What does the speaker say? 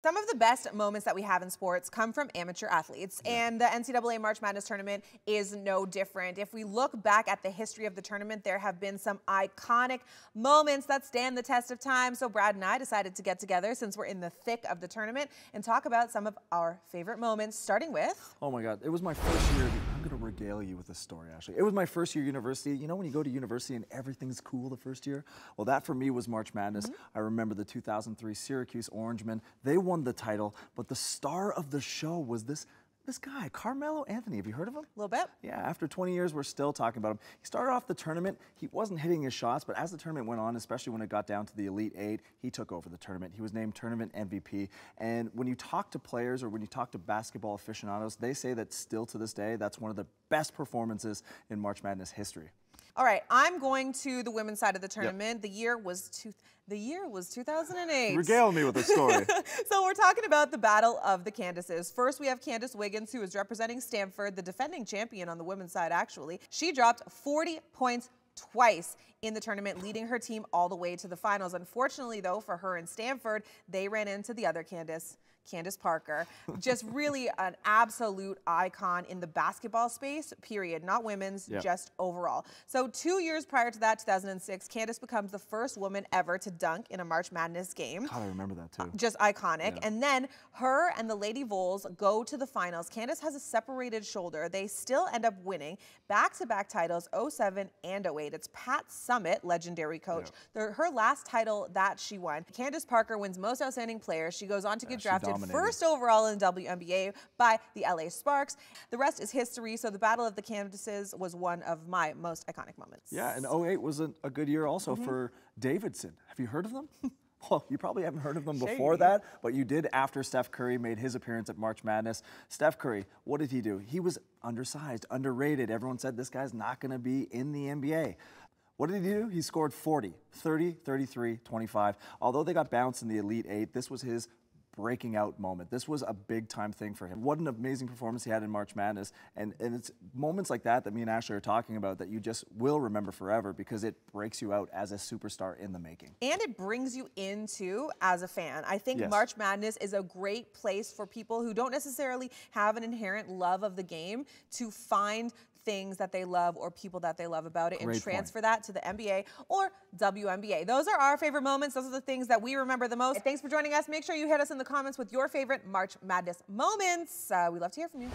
Some of the best moments that we have in sports come from amateur athletes, and the NCAA March Madness tournament is no different. If we look back at the history of the tournament, there have been some iconic moments that stand the test of time. So Brad and I decided to get together, since we're in the thick of the tournament, and talk about some of our favorite moments, starting with... Oh my God, it was my first year. I'm gonna regale you with this story, actually. It was my first year university. You know when you go to university and everything's cool the first year? Well, that for me was March Madness. I remember the 2003 Syracuse Orangemen. They won the title, but the star of the show was this guy, Carmelo Anthony. Have you heard of him? A little bit. Yeah, after 20 years, we're still talking about him. He started off the tournament, he wasn't hitting his shots, but as the tournament went on, especially when it got down to the Elite Eight, he took over the tournament. He was named tournament MVP. And when you talk to players or when you talk to basketball aficionados, they say that still to this day, that's one of the best performances in March Madness history. All right, I'm going to the women's side of the tournament. The year was 2008. Regale me with a story. So we're talking about the Battle of the Candaces. First, we have Candace Wiggins, who is representing Stanford, the defending champion on the women's side, actually. She dropped 40 points twice in the tournament, leading her team all the way to the finals. Unfortunately, though, for her and Stanford, they ran into the other Candace Parker. Just really an absolute icon in the basketball space, period. Not women's, just overall. So 2 years prior to that, 2006, Candace becomes the first woman ever to dunk in a March Madness game. God, I remember that too. Just iconic. And then her and the Lady Vols go to the finals. Candace has a separated shoulder. They still end up winning back-to-back titles, 07 and 08. It's Pat Summitt, legendary coach. Her last title that she won. Candace Parker wins Most Outstanding Player. She goes on to get drafted first overall in WNBA by the LA Sparks. The rest is history. So the Battle of the Candaces was one of my most iconic moments. Yeah, and 08 was a good year also for Davidson. Have you heard of them? Well, you probably haven't heard of them before that, but you did after Steph Curry made his appearance at March Madness. Steph Curry, what did he do? He was undersized, underrated. Everyone said this guy's not going to be in the NBA. What did he do? He scored 40, 30, 33, 25. Although they got bounced in the Elite Eight, this was his breaking out moment. This was a big time thing for him. What an amazing performance he had in March Madness. And it's moments like that me and Ashley are talking about that you just will remember forever because it breaks you out as a superstar in the making. And it brings you into as a fan. I think March Madness is a great place for people who don't necessarily have an inherent love of the game to find things that they love or people that they love about it and transfer that to the NBA or WNBA. Those are our favorite moments. Those are the things that we remember the most. Thanks for joining us. Make sure you hit us in the comments with your favorite March Madness moments. We love to hear from you.